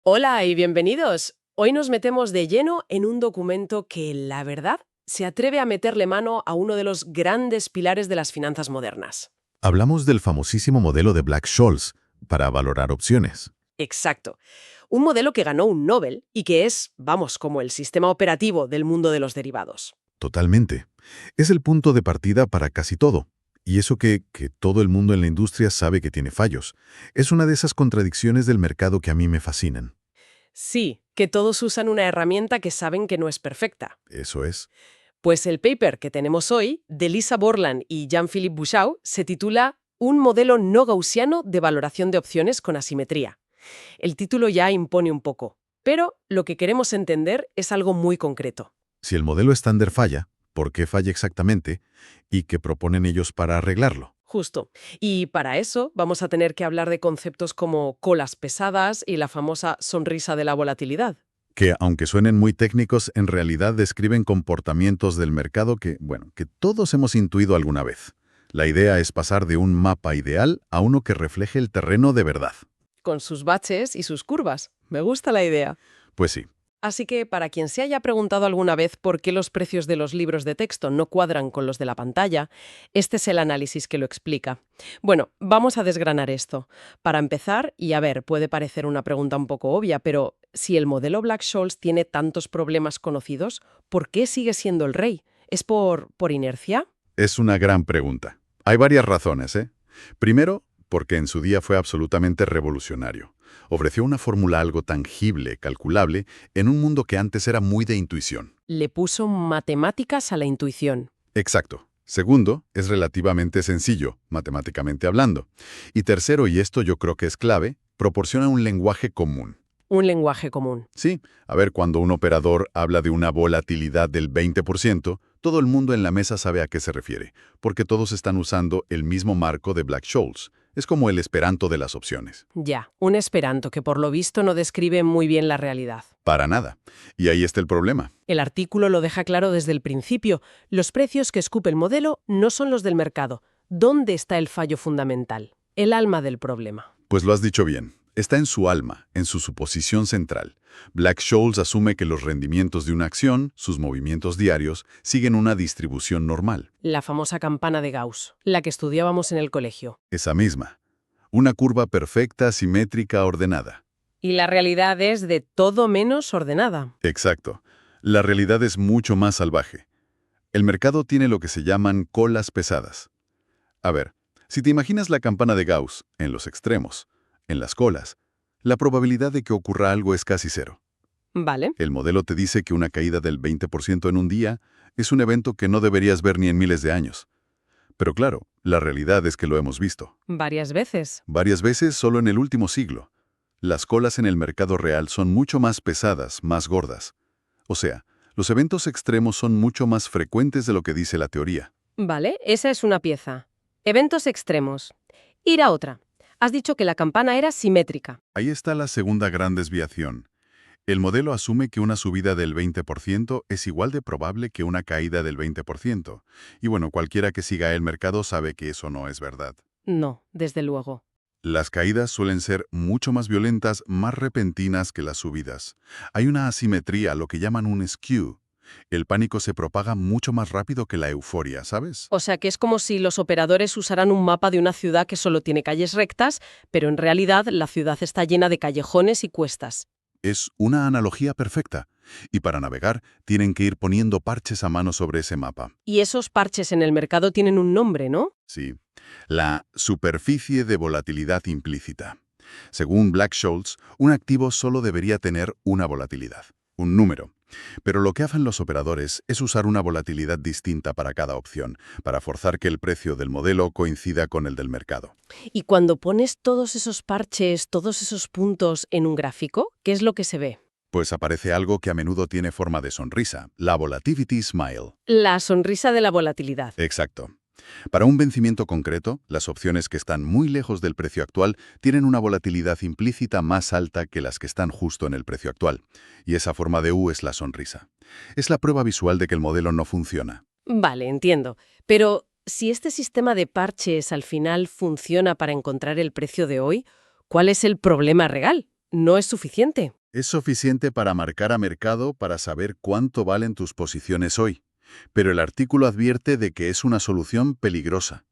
Hola y bienvenidos. Hoy nos metemos de lleno en un documento que, la verdad, se atreve a meterle mano a uno de los grandes pilares de las finanzas modernas. Hablamos del famosísimo modelo de Black-Scholes para valorar opciones. Exacto. Un modelo que ganó un Nobel y que es, vamos, como el sistema operativo del mundo de los derivados. Totalmente. Es el punto de partida para casi todo. Y eso que todo el mundo en la industria sabe que tiene fallos. Es una de esas contradicciones del mercado que a mí me fascinan. Sí, que todos usan una herramienta que saben que no es perfecta. Eso es. Pues el paper que tenemos hoy, de Lisa Borland y Jean-Philippe Bouchau, se titula Un modelo no gaussiano de valoración de opciones con asimetría. El título ya impone un poco, pero lo que queremos entender es algo muy concreto. Si el modelo estándar falla, ¿por qué falla exactamente? ¿Y qué proponen ellos para arreglarlo? Justo. Y para eso vamos a tener que hablar de conceptos como colas pesadas y la famosa sonrisa de la volatilidad. Que, aunque suenen muy técnicos, en realidad describen comportamientos del mercado que todos hemos intuido alguna vez. La idea es pasar de un mapa ideal a uno que refleje el terreno de verdad. Con sus baches y sus curvas. Me gusta la idea. Pues sí. Así que, para quien se haya preguntado alguna vez por qué los precios de los libros de texto no cuadran con los de la pantalla, este es el análisis que lo explica. Bueno, vamos a desgranar esto. Para empezar, y a ver, puede parecer una pregunta un poco obvia, pero si el modelo Black-Scholes tiene tantos problemas conocidos, ¿por qué sigue siendo el rey? ¿Es por inercia? Es una gran pregunta. Hay varias razones, ¿eh? Primero, porque en su día fue absolutamente revolucionario. Ofreció una fórmula algo tangible, calculable, en un mundo que antes era muy de intuición. Le puso matemáticas a la intuición. Exacto. Segundo, es relativamente sencillo, matemáticamente hablando. Y tercero, y esto yo creo que es clave, proporciona un lenguaje común. Un lenguaje común. Sí, a ver, cuando un operador habla de una volatilidad del 20%, todo el mundo en la mesa sabe a qué se refiere, porque todos están usando el mismo marco de Black-Scholes. Es como el esperanto de las opciones. Ya, un esperanto que por lo visto no describe muy bien la realidad. Para nada. Y ahí está el problema. El artículo lo deja claro desde el principio. Los precios que escupe el modelo no son los del mercado. ¿Dónde está el fallo fundamental? El alma del problema. Pues lo has dicho bien. Está en su alma, en su suposición central. Black-Scholes asume que los rendimientos de una acción, sus movimientos diarios, siguen una distribución normal. La famosa campana de Gauss, la que estudiábamos en el colegio. Esa misma. Una curva perfecta, simétrica, ordenada. Y la realidad es de todo menos ordenada. Exacto. La realidad es mucho más salvaje. El mercado tiene lo que se llaman colas pesadas. A ver, si te imaginas la campana de Gauss en los extremos, en las colas, la probabilidad de que ocurra algo es casi cero. ¿Vale? El modelo te dice que una caída del 20% en un día es un evento que no deberías ver ni en miles de años. Pero claro, la realidad es que lo hemos visto. Varias veces. Varias veces solo en el último siglo. Las colas en el mercado real son mucho más pesadas, más gordas. O sea, los eventos extremos son mucho más frecuentes de lo que dice la teoría. Vale, esa es una pieza. Eventos extremos. Ir a otra. Has dicho que la campana era simétrica. Ahí está la segunda gran desviación. El modelo asume que una subida del 20% es igual de probable que una caída del 20%. Y bueno, cualquiera que siga el mercado sabe que eso no es verdad. No, desde luego. Las caídas suelen ser mucho más violentas, más repentinas que las subidas. Hay una asimetría, lo que llaman un skew. El pánico se propaga mucho más rápido que la euforia, ¿sabes? O sea que es como si los operadores usaran un mapa de una ciudad que solo tiene calles rectas, pero en realidad la ciudad está llena de callejones y cuestas. Es una analogía perfecta. Y para navegar, tienen que ir poniendo parches a mano sobre ese mapa. Y esos parches en el mercado tienen un nombre, ¿no? Sí. La superficie de volatilidad implícita. Según Black-Scholes, un activo solo debería tener una volatilidad, un número. Pero lo que hacen los operadores es usar una volatilidad distinta para cada opción, para forzar que el precio del modelo coincida con el del mercado. Y cuando pones todos esos parches, todos esos puntos en un gráfico, ¿qué es lo que se ve? Pues aparece algo que a menudo tiene forma de sonrisa, la Volatility Smile. La sonrisa de la volatilidad. Exacto. Para un vencimiento concreto, las opciones que están muy lejos del precio actual tienen una volatilidad implícita más alta que las que están justo en el precio actual. Y esa forma de U es la sonrisa. Es la prueba visual de que el modelo no funciona. Vale, entiendo. Pero si este sistema de parches al final funciona para encontrar el precio de hoy, ¿cuál es el problema real? no es suficiente. Es suficiente para marcar a mercado para saber cuánto valen tus posiciones hoy, pero el artículo advierte de que es una solución peligrosa.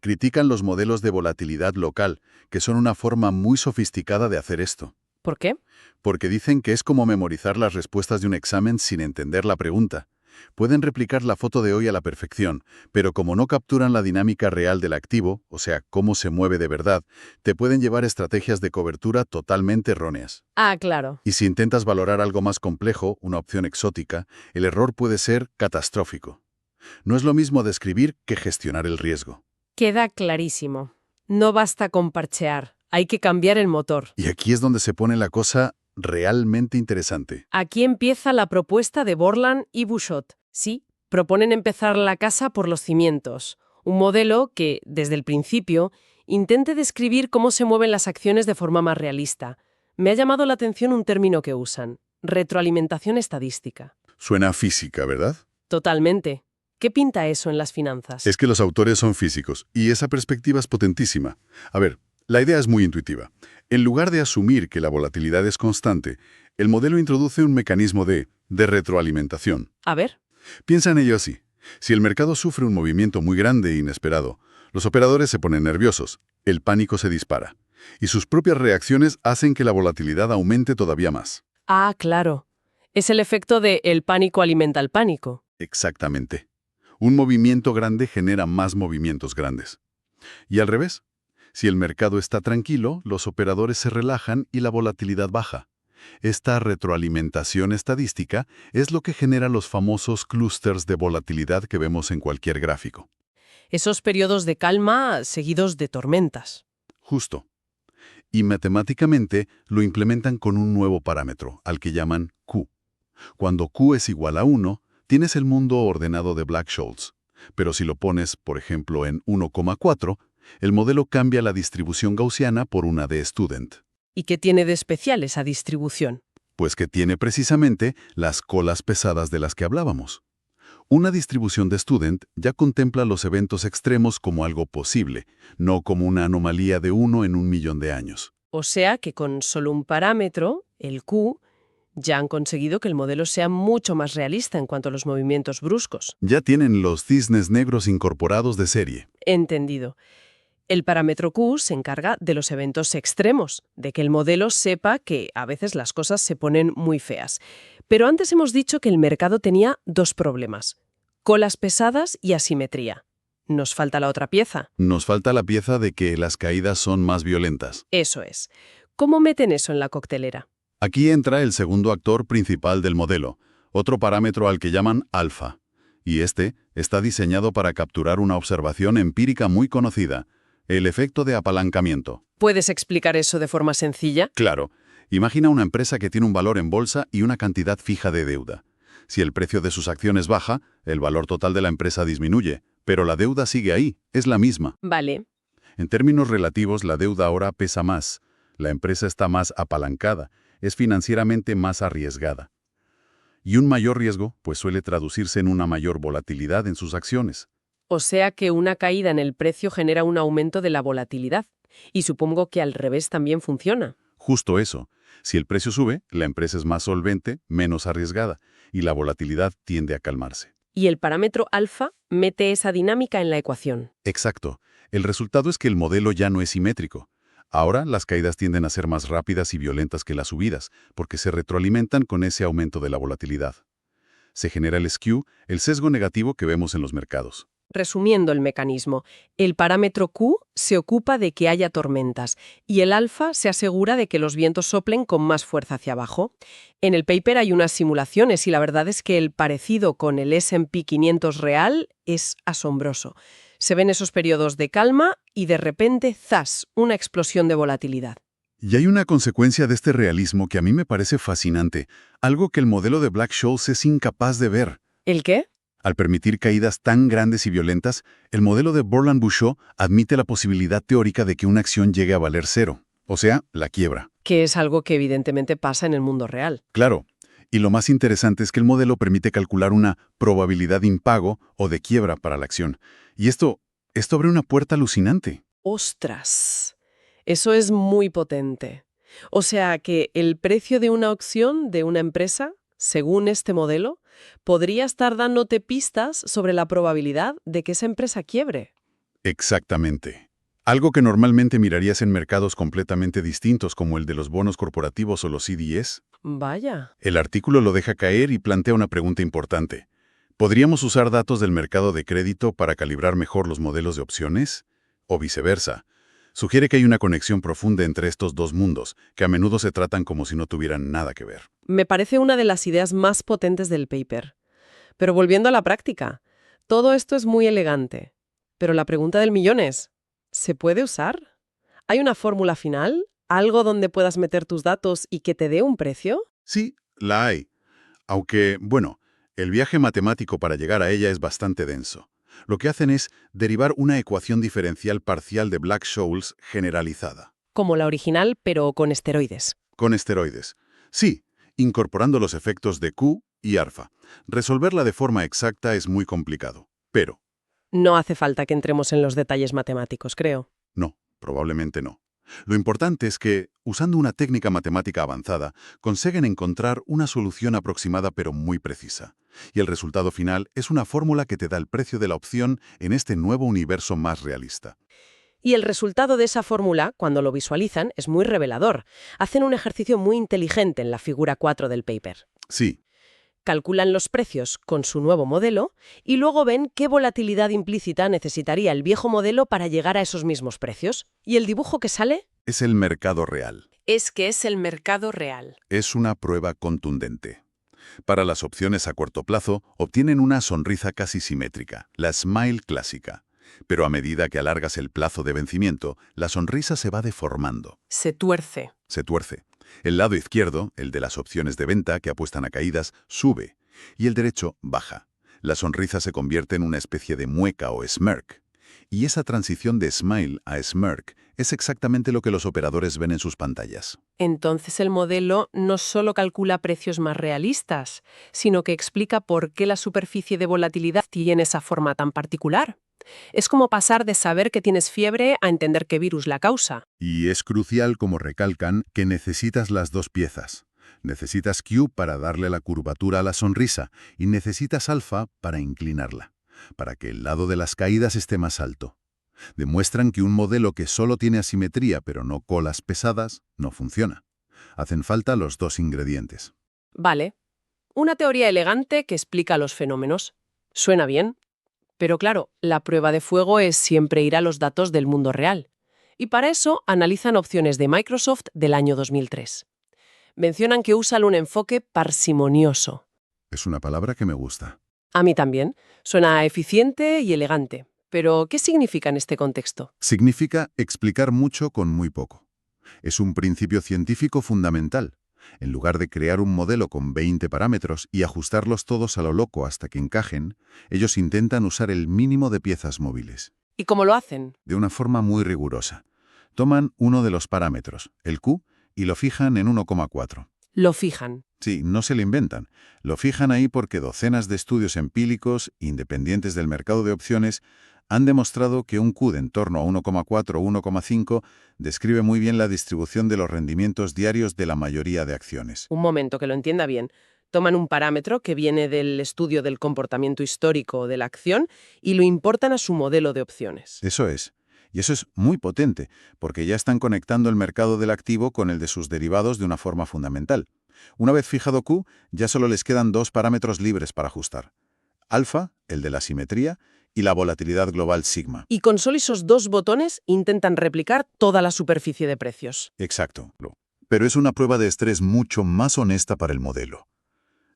Critican los modelos de volatilidad local, que son una forma muy sofisticada de hacer esto, ¿Por qué? porque dicen que es como memorizar las respuestas de un examen sin entender la pregunta. Pueden replicar la foto de hoy a la perfección, pero como no capturan la dinámica real del activo, o sea, cómo se mueve de verdad, te pueden llevar estrategias de cobertura totalmente erróneas. Ah, claro. Y si intentas valorar algo más complejo, una opción exótica, el error puede ser catastrófico. No es lo mismo describir que gestionar el riesgo. Queda clarísimo. No basta con parchear, hay que cambiar el motor. Y aquí es donde se pone la cosa realmente interesante. Aquí empieza la propuesta de Borland y Bouchot. Sí, proponen empezar la casa por los cimientos. Un modelo que, desde el principio, intente describir cómo se mueven las acciones de forma más realista. Me ha llamado la atención un término que usan: retroalimentación estadística. Suena a física, ¿verdad? Totalmente. ¿Qué pinta eso en las finanzas? Es que los autores son físicos, y esa perspectiva es potentísima. A ver, la idea es muy intuitiva. En lugar de asumir que la volatilidad es constante, el modelo introduce un mecanismo de retroalimentación. A ver. Piensa en ello así. Si el mercado sufre un movimiento muy grande e inesperado, los operadores se ponen nerviosos, el pánico se dispara, y sus propias reacciones hacen que la volatilidad aumente todavía más. Ah, claro. Es el efecto de el pánico alimenta el pánico. Exactamente. Un movimiento grande genera más movimientos grandes. Y al revés, si el mercado está tranquilo, los operadores se relajan y la volatilidad baja. Esta retroalimentación estadística es lo que genera los famosos clústeres de volatilidad que vemos en cualquier gráfico. Esos periodos de calma seguidos de tormentas. Justo. Y matemáticamente lo implementan con un nuevo parámetro, al que llaman Q. Cuando Q es igual a 1, tienes el mundo ordenado de Black-Scholes. Pero si lo pones, por ejemplo, en 1,4, el modelo cambia la distribución gaussiana por una de Student. ¿Y qué tiene de especial esa distribución? Pues que tiene precisamente las colas pesadas de las que hablábamos. Una distribución de Student ya contempla los eventos extremos como algo posible, no como una anomalía de 1 en 1.000.000 de años. O sea que con solo un parámetro, el Q, ya han conseguido que el modelo sea mucho más realista en cuanto a los movimientos bruscos. Ya tienen los cisnes negros incorporados de serie. Entendido. El parámetro Q se encarga de los eventos extremos, de que el modelo sepa que a veces las cosas se ponen muy feas. Pero antes hemos dicho que el mercado tenía dos problemas: colas pesadas y asimetría. Nos falta la otra pieza. Nos falta la pieza de que las caídas son más violentas. Eso es. ¿Cómo meten eso en la coctelera? Aquí entra el segundo actor principal del modelo, otro parámetro al que llaman alfa. Y este está diseñado para capturar una observación empírica muy conocida: el efecto de apalancamiento. ¿Puedes explicar eso de forma sencilla? Claro. Imagina una empresa que tiene un valor en bolsa y una cantidad fija de deuda. Si el precio de sus acciones baja, el valor total de la empresa disminuye, pero la deuda sigue ahí, es la misma. Vale. En términos relativos, la deuda ahora pesa más. La empresa está más apalancada, es financieramente más arriesgada. Y un mayor riesgo, pues suele traducirse en una mayor volatilidad en sus acciones. O sea que una caída en el precio genera un aumento de la volatilidad. Y supongo que al revés también funciona. Justo eso. Si el precio sube, la empresa es más solvente, menos arriesgada, y la volatilidad tiende a calmarse. Y el parámetro alfa mete esa dinámica en la ecuación. Exacto. El resultado es que el modelo ya no es simétrico. Ahora las caídas tienden a ser más rápidas y violentas que las subidas, porque se retroalimentan con ese aumento de la volatilidad. Se genera el skew, el sesgo negativo que vemos en los mercados. Resumiendo el mecanismo, el parámetro Q se ocupa de que haya tormentas y el alfa se asegura de que los vientos soplen con más fuerza hacia abajo. En el paper hay unas simulaciones y la verdad es que el parecido con el S&P 500 real es asombroso. Se ven esos periodos de calma y de repente, ¡zas!, una explosión de volatilidad. Y hay una consecuencia de este realismo que a mí me parece fascinante, algo que el modelo de Black-Scholes es incapaz de ver. ¿El qué? Al permitir caídas tan grandes y violentas, el modelo de Borland-Bouchot admite la posibilidad teórica de que una acción llegue a valer cero, o sea, la quiebra. Que es algo que evidentemente pasa en el mundo real. Claro, y lo más interesante es que el modelo permite calcular una probabilidad de impago o de quiebra para la acción. Y esto abre una puerta alucinante. ¡Ostras! Eso es muy potente. O sea que el precio de una acción de una empresa, según este modelo, podría estar dándote pistas sobre la probabilidad de que esa empresa quiebre. Exactamente. Algo que normalmente mirarías en mercados completamente distintos como el de los bonos corporativos o los CDS. Vaya. El artículo lo deja caer y plantea una pregunta importante. ¿Podríamos usar datos del mercado de crédito para calibrar mejor los modelos de opciones? O viceversa. Sugiere que hay una conexión profunda entre estos dos mundos, que a menudo se tratan como si no tuvieran nada que ver. Me parece una de las ideas más potentes del paper. Pero volviendo a la práctica, todo esto es muy elegante. Pero la pregunta del millón es, ¿se puede usar? ¿Hay una fórmula final? ¿Algo donde puedas meter tus datos y que te dé un precio? Sí, la hay. Aunque, bueno, el viaje matemático para llegar a ella es bastante denso. Lo que hacen es derivar una ecuación diferencial parcial de Black-Scholes generalizada. Como la original, pero con esteroides. Con esteroides. Sí, incorporando los efectos de Q y alfa. Resolverla de forma exacta es muy complicado. Pero, No hace falta que entremos en los detalles matemáticos, creo. no, probablemente no. Lo importante es que, usando una técnica matemática avanzada, consiguen encontrar una solución aproximada pero muy precisa. Y el resultado final es una fórmula que te da el precio de la opción en este nuevo universo más realista. Y el resultado de esa fórmula, cuando lo visualizan, es muy revelador. Hacen un ejercicio muy inteligente en la figura 4 del paper. Sí, Calculan los precios con su nuevo modelo y luego ven qué volatilidad implícita necesitaría el viejo modelo para llegar a esos mismos precios. ¿Y el dibujo que sale? es el mercado real. Es que es el mercado real. Es una prueba contundente. Para las opciones a corto plazo, obtienen una sonrisa casi simétrica, la smile clásica. Pero a medida que alargas el plazo de vencimiento, la sonrisa se va deformando, Se tuerce. se tuerce. El lado izquierdo, el de las opciones de venta que apuestan a caídas, sube, y el derecho baja. La sonrisa se convierte en una especie de mueca o smirk. Y esa transición de smile a smirk es exactamente lo que los operadores ven en sus pantallas. Entonces el modelo no solo calcula precios más realistas, sino que explica por qué la superficie de volatilidad tiene esa forma tan particular. Es como pasar de saber que tienes fiebre a entender qué virus la causa. Y es crucial, como recalcan, que necesitas las dos piezas. Necesitas Q para darle la curvatura a la sonrisa y necesitas alfa para inclinarla, para que el lado de las caídas esté más alto. Demuestran que un modelo que solo tiene asimetría pero no colas pesadas no funciona. Hacen falta los dos ingredientes. Vale, una teoría elegante que explica los fenómenos. Suena bien. Pero claro, la prueba de fuego es siempre ir a los datos del mundo real. Y para eso analizan opciones de Microsoft del año 2003. Mencionan que usan un enfoque parsimonioso. Es una palabra que me gusta. A mí también. Suena eficiente y elegante. Pero, ¿qué significa en este contexto? Significa explicar mucho con muy poco. Es un principio científico fundamental. En lugar de crear un modelo con 20 parámetros y ajustarlos todos a lo loco hasta que encajen, ellos intentan usar el mínimo de piezas móviles. ¿Y cómo lo hacen? De una forma muy rigurosa. Toman uno de los parámetros, el Q, y lo fijan en 1,4. Lo fijan. Sí, no se lo inventan. Lo fijan ahí porque docenas de estudios empíricos, independientes del mercado de opciones, han demostrado que un Q de en torno a 1,4 o 1,5 describe muy bien la distribución de los rendimientos diarios de la mayoría de acciones. Un momento, que lo entienda bien. Toman un parámetro que viene del estudio del comportamiento histórico de la acción y lo importan a su modelo de opciones. Eso es. Y eso es muy potente, porque ya están conectando el mercado del activo con el de sus derivados de una forma fundamental. Una vez fijado Q, ya solo les quedan dos parámetros libres para ajustar. Alfa, el de la simetría, y la volatilidad global sigma. Y con solo esos dos botones intentan replicar toda la superficie de precios. Exacto. Pero es una prueba de estrés mucho más honesta para el modelo.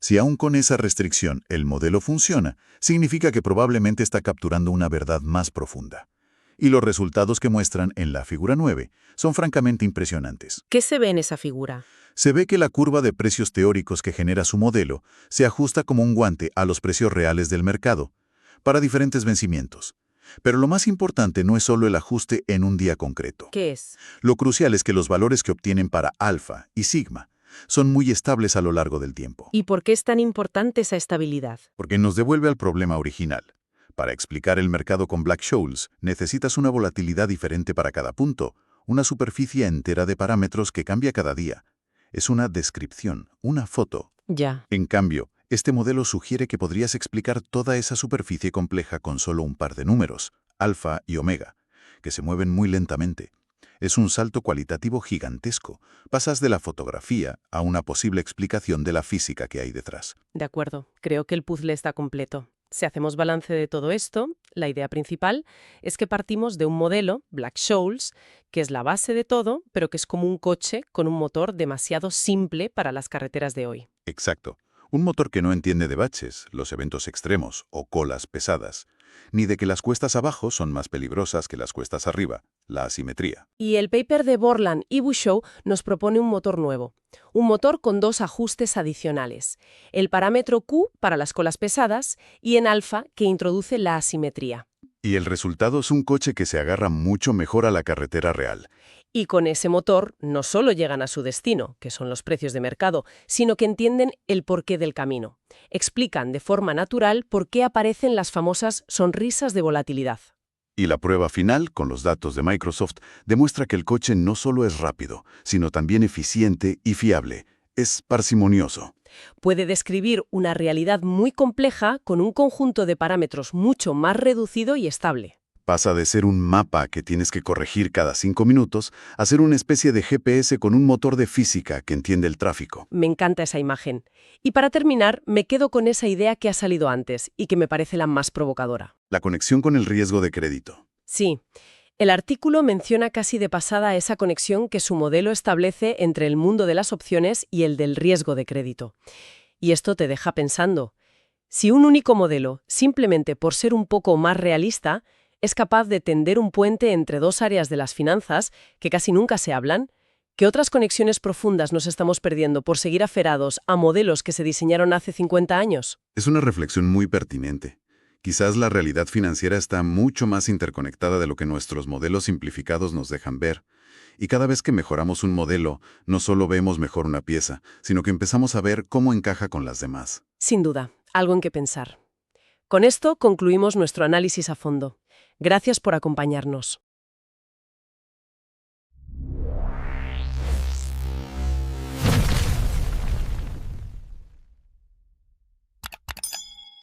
Si aún con esa restricción el modelo funciona, significa que probablemente está capturando una verdad más profunda. Y los resultados que muestran en la figura 9 son francamente impresionantes. ¿Qué se ve en esa figura? Se ve que la curva de precios teóricos que genera su modelo se ajusta como un guante a los precios reales del mercado, para diferentes vencimientos. Pero lo más importante no es solo el ajuste en un día concreto. ¿Qué es? Lo crucial es que los valores que obtienen para alfa y sigma son muy estables a lo largo del tiempo. ¿Y por qué es tan importante esa estabilidad? Porque nos devuelve al problema original. Para explicar el mercado con Black-Scholes, necesitas una volatilidad diferente para cada punto, una superficie entera de parámetros que cambia cada día. Es una descripción, una foto. Ya. En cambio, este modelo sugiere que podrías explicar toda esa superficie compleja con solo un par de números, alfa y omega, que se mueven muy lentamente. Es un salto cualitativo gigantesco. Pasas de la fotografía a una posible explicación de la física que hay detrás. De acuerdo, creo que el puzzle está completo. Si hacemos balance de todo esto, la idea principal es que partimos de un modelo, Black-Scholes, que es la base de todo, pero que es como un coche con un motor demasiado simple para las carreteras de hoy. Exacto. Un motor que no entiende de baches, los eventos extremos o colas pesadas, ni de que las cuestas abajo son más peligrosas que las cuestas arriba, la asimetría. Y el paper de Borland y Bushow nos propone un motor nuevo. Un motor con dos ajustes adicionales. El parámetro Q para las colas pesadas y en alfa que introduce la asimetría. Y el resultado es un coche que se agarra mucho mejor a la carretera real. Y con ese motor no solo llegan a su destino, que son los precios de mercado, sino que entienden el porqué del camino. Explican de forma natural por qué aparecen las famosas sonrisas de volatilidad. Y la prueba final, con los datos de Microsoft, demuestra que el coche no solo es rápido, sino también eficiente y fiable. Es parsimonioso. Puede describir una realidad muy compleja con un conjunto de parámetros mucho más reducido y estable. Pasa de ser un mapa que tienes que corregir cada 5 minutos a ser una especie de GPS con un motor de física que entiende el tráfico. Me encanta esa imagen. Y para terminar, me quedo con esa idea que ha salido antes y que me parece la más provocadora. La conexión con el riesgo de crédito. Sí. El artículo menciona casi de pasada esa conexión que su modelo establece entre el mundo de las opciones y el del riesgo de crédito. Y esto te deja pensando. Si un único modelo, simplemente por ser un poco más realista, es capaz de tender un puente entre dos áreas de las finanzas que casi nunca se hablan, ¿qué otras conexiones profundas nos estamos perdiendo por seguir aferrados a modelos que se diseñaron hace 50 años? Es una reflexión muy pertinente. Quizás la realidad financiera está mucho más interconectada de lo que nuestros modelos simplificados nos dejan ver. Y cada vez que mejoramos un modelo, no solo vemos mejor una pieza, sino que empezamos a ver cómo encaja con las demás. Sin duda, algo en que pensar. Con esto concluimos nuestro análisis a fondo. Gracias por acompañarnos.